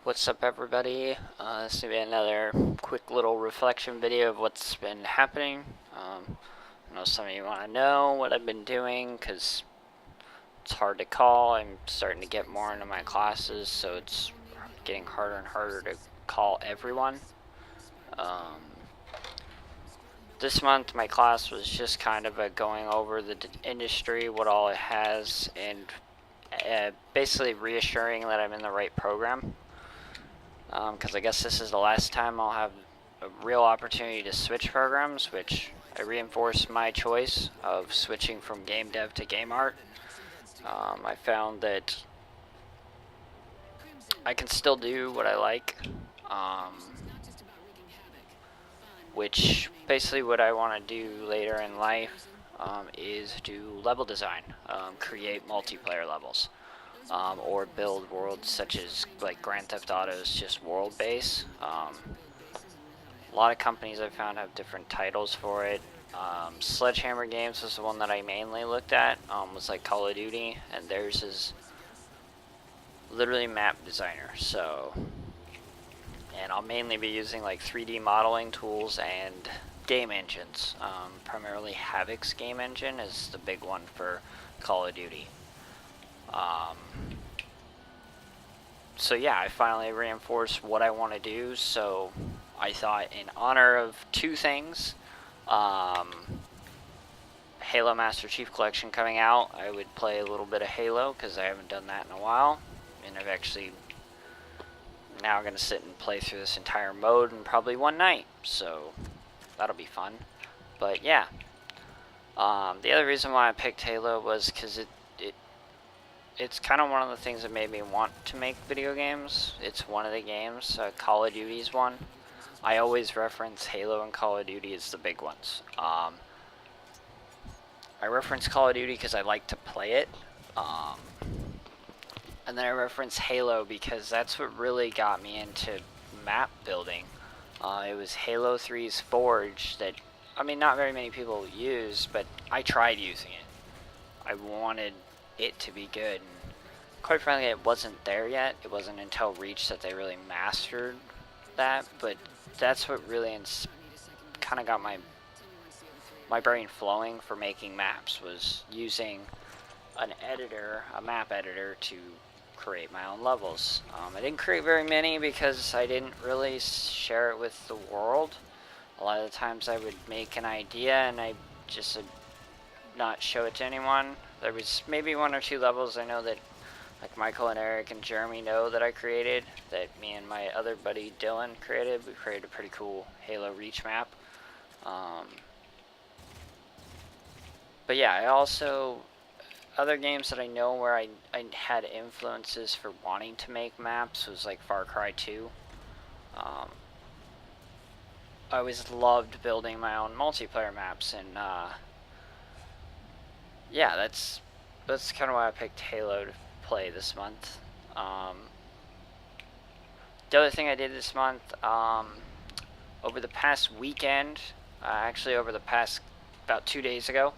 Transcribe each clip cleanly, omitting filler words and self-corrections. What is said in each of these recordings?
What's up, everybody? This is going to be another quick little reflection video of what's been happening. I know some of you want to know what I've been doing because it's hard to call. I'm starting to get more into my classes, so it's getting harder and harder to call everyone. This month my class was just kind of going over the industry, what all it has, and basically reassuring that I'm in the right program. Because I guess this is the last time I'll have a real opportunity to switch programs, which I reinforced my choice of switching from game dev to game art. I found that I can still do what I like, which basically what I want to do later in life is do level design, create multiplayer levels. Or build worlds such as like Grand Theft Auto's just world base. A lot of companies I found have different titles for it. Sledgehammer Games was the one that I mainly looked at, was like Call of Duty, and theirs is literally map designer. So, and I'll mainly be using like 3D modeling tools and game engines. Primarily Havoc's game engine is the big one for Call of Duty. So yeah, I finally reinforced what I want to do, so I thought in honor of two things, Halo Master Chief Collection coming out, I would play a little bit of Halo, because I haven't done that in a while, and I've actually, now I'm going to sit and play through this entire mode in probably one night, so that'll be fun. But yeah, the other reason why I picked Halo was because it's kind of one of the things that made me want to make video games. It's one of the games. Call of Duty's one. I always reference Halo and Call of Duty as the big ones. I reference Call of Duty because I like to play it. And then I reference Halo because that's what really got me into map building. It was Halo 3's Forge that, I mean, not very many people use, but I tried using it. I wanted it to be good, and quite frankly it wasn't there yet. It wasn't until Reach that they really mastered that, but that's what really kind of got my brain flowing for making maps, was using an editor, a map editor, to create my own levels. I didn't create very many because I didn't really share it with the world. A lot of the times I would make an idea and I just would not show it to anyone. There was maybe one or two levels I know that like Michael and Eric and Jeremy know that I created, that me and my other buddy Dylan created. We created a pretty cool Halo Reach map. But yeah, I also, other games that I know where I had influences for wanting to make maps was like Far Cry 2. I always loved building my own multiplayer maps, and yeah, that's kind of why I picked Halo to play this month. The other thing I did this month, over the past weekend, actually over the past about 2 days ago,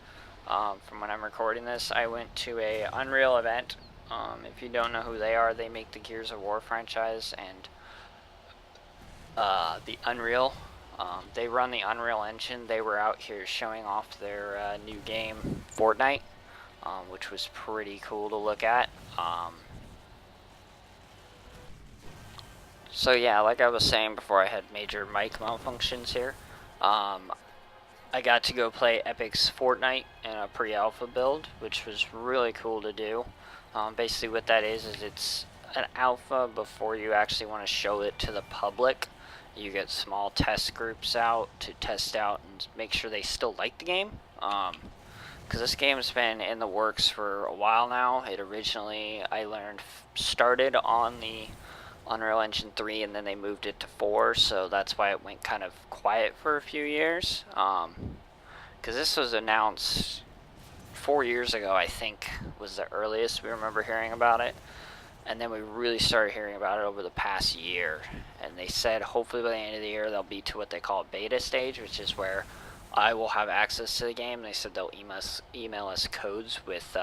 from when I'm recording this, I went to a Unreal event. If you don't know who they are, they make the Gears of War franchise and the Unreal. They run the Unreal Engine. They were out here showing off their new game, Fortnite, which was pretty cool to look at. So yeah, like I was saying before I had major mic malfunctions here, I got to go play Epic's Fortnite in a pre-alpha build, which was really cool to do. Basically what that is it's an alpha before you actually want to show it to the public. You get small test groups out to test out and make sure they still like the game. Because this game's been in the works for a while now. It originally, I learned, started on the Unreal Engine 3 and then they moved it to 4, so that's why it went kind of quiet for a few years. Because this was announced 4 years ago, I think, was the earliest we remember hearing about it. And then we really started hearing about it over the past year. And they said hopefully by the end of the year they'll be to what they call a beta stage, which is where I will have access to the game. They said they'll email us codes with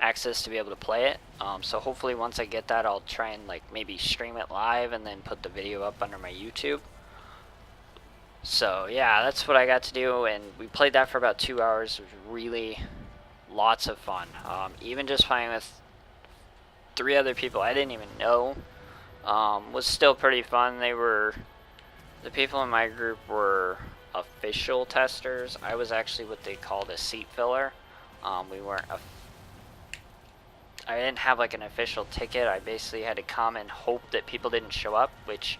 access to be able to play it. So hopefully once I get that, I'll try and like maybe stream it live and then put the video up under my YouTube. So yeah, that's what I got to do, and we played that for about 2 hours. It was really lots of fun. Even just playing with 3 other people I didn't even know was still pretty fun. The people in my group were official testers. I was actually what they called a seat filler. We weren't I didn't have like an official ticket. I basically had to come and hope that people didn't show up, which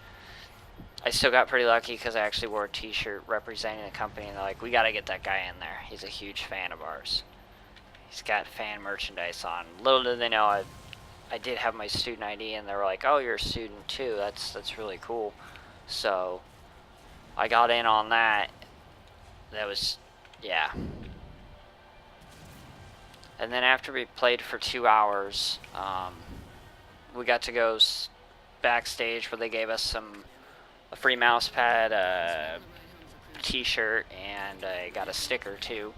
I still got pretty lucky because I actually wore a t-shirt representing the company, and they're like, we got to get that guy in there. He's a huge fan of ours. He's got fan merchandise on. Little did they know I did have my student ID, and they were like, oh, you're a student too. That's really cool. So I got in on that. That was, yeah. And then after we played for 2 hours, we got to go backstage where they gave us a free mouse pad, a t-shirt, and I got a sticker too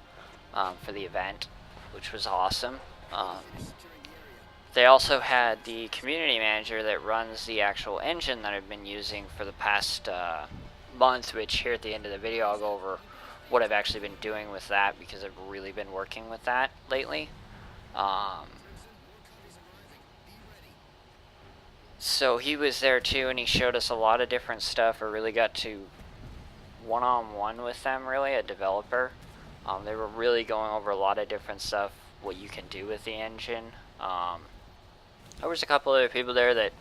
for the event, which was awesome. They also had the community manager that runs the actual engine that I've been using for the past month, which here at the end of the video I'll go over what I've actually been doing with that, because I've really been working with that lately. So he was there too, and he showed us a lot of different stuff. I really got to one-on-one with them, really, a developer. They were really going over a lot of different stuff, what you can do with the engine. There was a couple other people there that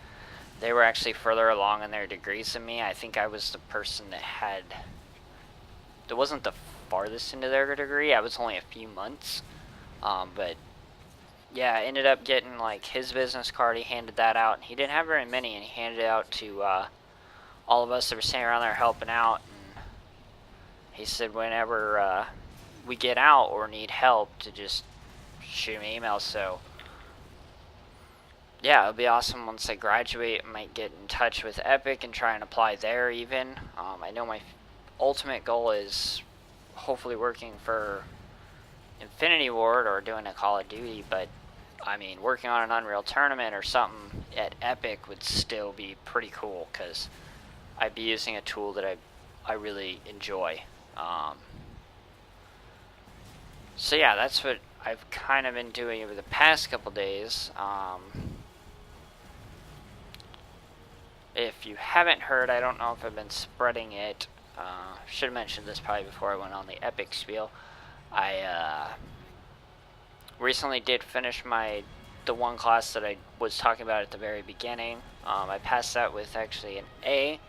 they were actually further along in their degrees than me. I think I was the person that wasn't the farthest into their degree. I was only a few months. But yeah, I ended up getting like his business card. He handed that out, and he didn't have very many, and he handed it out to all of us that were standing around there helping out. And he said whenever we get out or need help to just shoot me emails. So yeah, it'll be awesome once I graduate. I might get in touch with Epic and try and apply there even. I know my ultimate goal is hopefully working for Infinity Ward or doing a Call of Duty, but I mean, working on an Unreal Tournament or something at Epic would still be pretty cool, because I'd be using a tool that I really enjoy. So yeah, that's what I've kind of been doing over the past couple days. If you haven't heard, I don't know if I've been spreading it. Should have mentioned this probably before I went on the Epic spiel. I recently did finish the one class that I was talking about at the very beginning. I passed that with actually an A.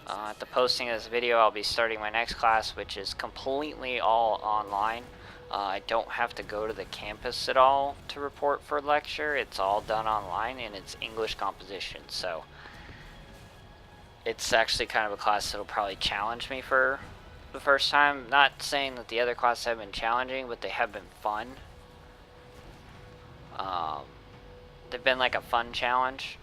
At the posting of this video, I'll be starting my next class, which is completely all online. I don't have to go to the campus at all to report for lecture. It's all done online, and it's English composition. So it's actually kind of a class that'll probably challenge me for the first time. Not saying that the other classes have been challenging, but they have been fun. They've been like a fun challenge.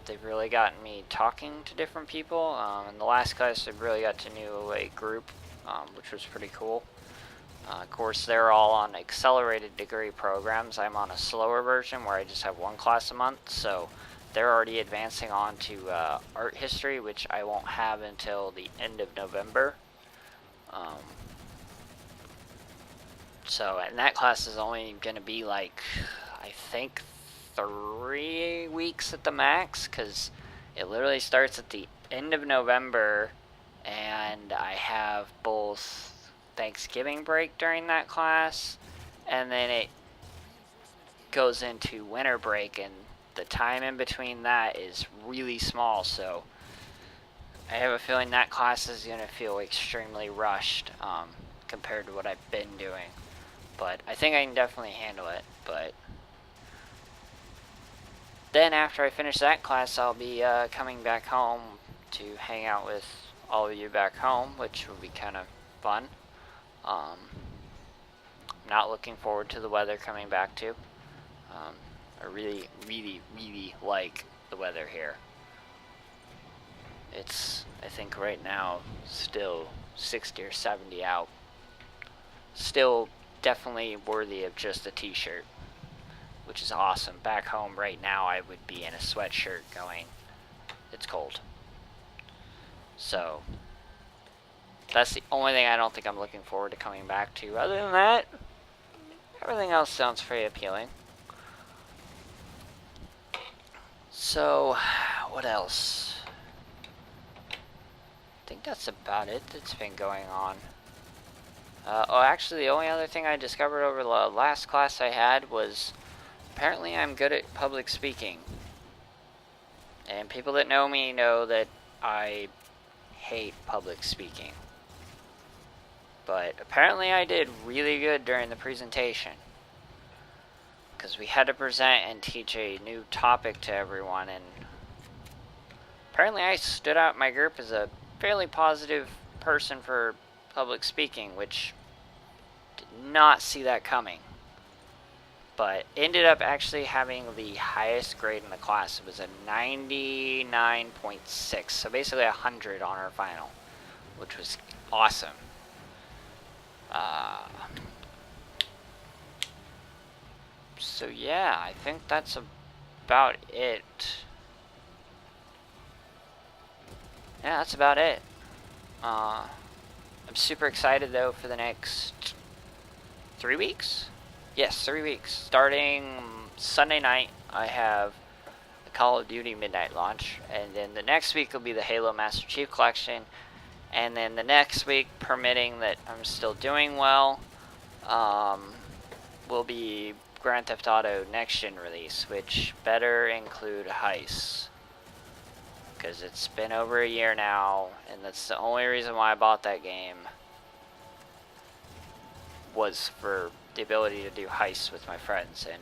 They've really gotten me talking to different people. In the last class, I really got to know a group, which was pretty cool. Of course, they're all on accelerated degree programs. I'm on a slower version where I just have one class a month, so they're already advancing on to art history, which I won't have until the end of November. And that class is only going to be like, I think, 3 weeks at the max, because it literally starts at the end of November, and I have both Thanksgiving break during that class, and then it goes into winter break, and the time in between that is really small. So I have a feeling that class is going to feel extremely rushed compared to what I've been doing, but I think I can definitely handle it. But then after I finish that class, I'll be coming back home to hang out with all of you back home, which will be kind of fun. I'm not looking forward to the weather coming back to. I really, really, really like the weather here. It's, I think right now, still 60 or 70 out. Still definitely worthy of just a t-shirt. which is awesome. Back home right now, I would be in a sweatshirt going, it's cold. So, that's the only thing I don't think I'm looking forward to coming back to. Other than that, everything else sounds pretty appealing. So, what else? I think that's about it that's been going on. Oh, actually, the only other thing I discovered over the last class I had was apparently I'm good at public speaking. And people that know me know that I hate public speaking. But apparently I did really good during the presentation. Because we had to present and teach a new topic to everyone, and apparently I stood out in my group as a fairly positive person for public speaking, which did not see that coming. But ended up actually having the highest grade in the class. It was a 99.6, so basically 100 on our final, which was awesome. So yeah, I think that's about it. Yeah, that's about it. I'm super excited though for the next 3 weeks. Yes, 3 weeks. Starting Sunday night, I have the Call of Duty Midnight launch, and then the next week will be the Halo Master Chief Collection, and then the next week, permitting that I'm still doing well, will be Grand Theft Auto Next Gen release, which better include heists. Because it's been over a year now, and that's the only reason why I bought that game, was for the ability to do heists with my friends, and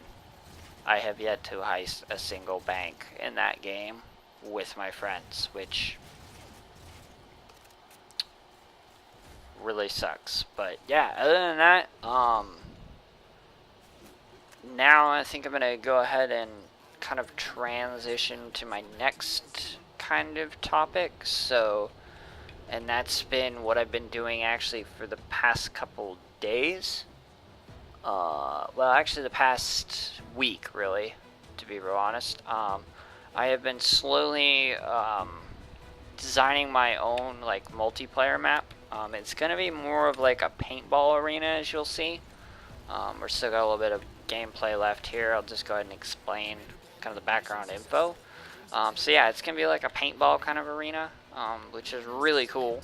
I have yet to heist a single bank in that game with my friends, which really sucks. But yeah, other than that, now I think I'm gonna go ahead and kind of transition to my next kind of topic. So, and that's been what I've been doing actually for the past couple days. Well, actually the past week, really, to be real honest. I have been slowly designing my own like multiplayer map. It's gonna be more of like a paintball arena, as you'll see. We're still got a little bit of gameplay left here. I'll just go ahead and explain kind of the background info. So yeah, it's gonna be like a paintball kind of arena, which is really cool.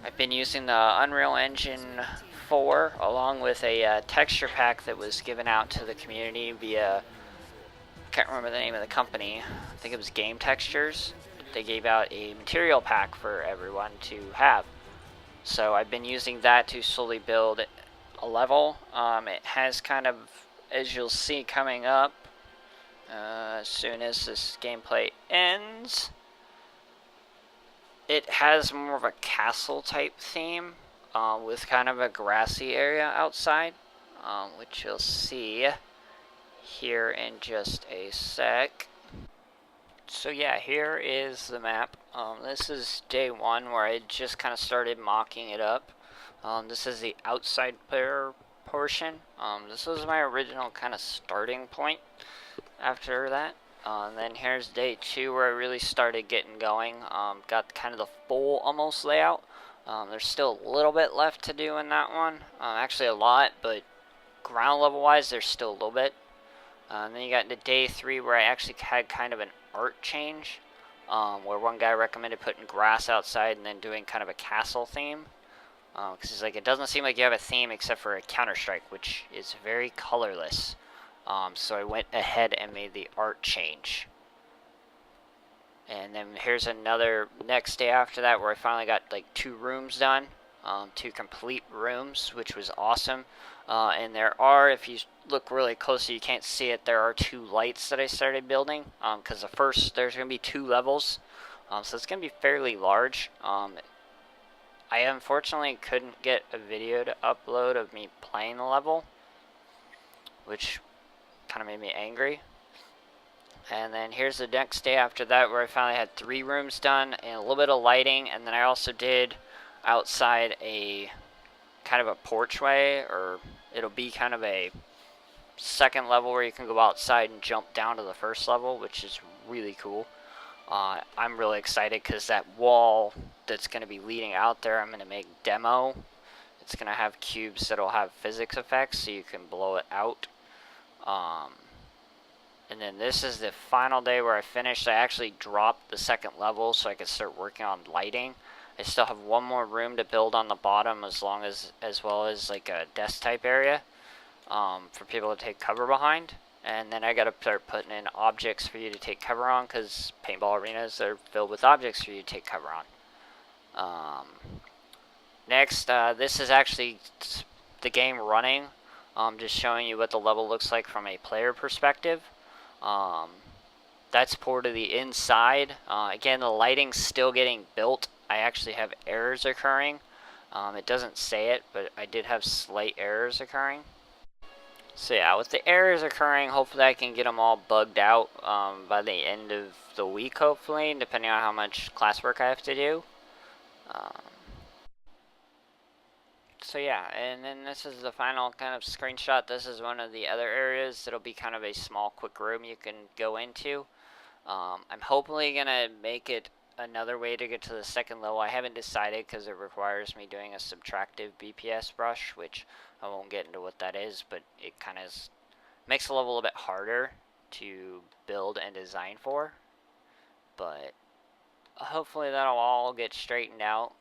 I've been using the Unreal Engine 4 along with a texture pack that was given out to the community via, I can't remember the name of the company, I think it was Game Textures. They gave out a material pack for everyone to have. So I've been using that to slowly build a level. It has kind of, as you'll see coming up, as soon as this gameplay ends, it has more of a castle type theme with kind of a grassy area outside, which you'll see here in just a sec. So yeah, here is the map. This is day one where I just kind of started mocking it up. This is the outside player portion. This was my original kind of starting point after that. And then here's day two where I really started getting going. Got kind of the full almost layout. There's still a little bit left to do in that one. Actually a lot, but ground level wise there's still a little bit. And then you got into day three where I actually had kind of an art change. Where one guy recommended putting grass outside and then doing kind of a castle theme. Because he's like, it doesn't seem like you have a theme except for a Counter-Strike, which is very colorless. So I went ahead and made the art change. And then here's another next day after that where I finally got like 2 rooms done. 2 complete rooms, which was awesome. And there are, if you look really closely, you can't see it, there are 2 lights that I started building. Because there's going to be 2 levels. So it's going to be fairly large. I unfortunately couldn't get a video to upload of me playing the level, which kind of made me angry. And then here's the next day after that where I finally had 3 rooms done and a little bit of lighting. And then I also did outside a kind of a porchway, or it'll be kind of a second level where you can go outside and jump down to the first level, which is really cool. I'm really excited because that wall that's going to be leading out there, I'm going to make demo. It's going to have cubes that'll have physics effects so you can blow it out. And then this is the final day where I finished. I actually dropped the second level so I could start working on lighting. I still have one more room to build on the bottom as well as like a desk type area for people to take cover behind. And then I gotta start putting in objects for you to take cover on, because paintball arenas are filled with objects for you to take cover on. Next, this is actually the game running. Just showing you what the level looks like from a player perspective. That's poured to the inside. Again, the lighting's still getting built. I actually have errors occurring. It doesn't say it, but I did have slight errors occurring. So yeah, with the errors occurring, hopefully I can get them all bugged out by the end of the week, hopefully, depending on how much classwork I have to do. So yeah, and then this is the final kind of screenshot. This is one of the other areas. It'll be kind of a small, quick room you can go into. I'm hopefully going to make it another way to get to the second level. I haven't decided because it requires me doing a subtractive BPS brush, which I won't get into what that is, but it kind of makes the level a bit harder to build and design for. But hopefully that'll all get straightened out.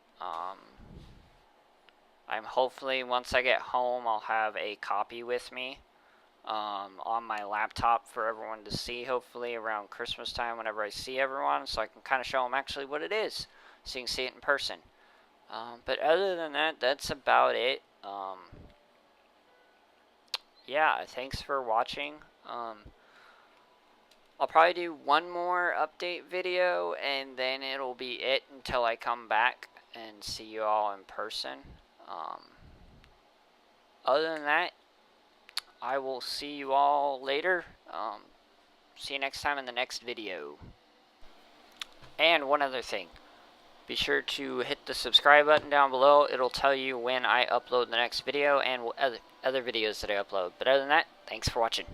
I'm hopefully, once I get home, I'll have a copy with me on my laptop for everyone to see, hopefully around Christmas time whenever I see everyone, so I can kind of show them actually what it is, so you can see it in person. But other than that, that's about it. Yeah, thanks for watching. I'll probably do one more update video, and then it'll be it until I come back and see you all in person. Other than that, I will see you all later. See you next time in the next video. And one other thing, be sure to hit the subscribe button down below. It'll tell you when I upload the next video and other videos that I upload. But other than that, thanks for watching.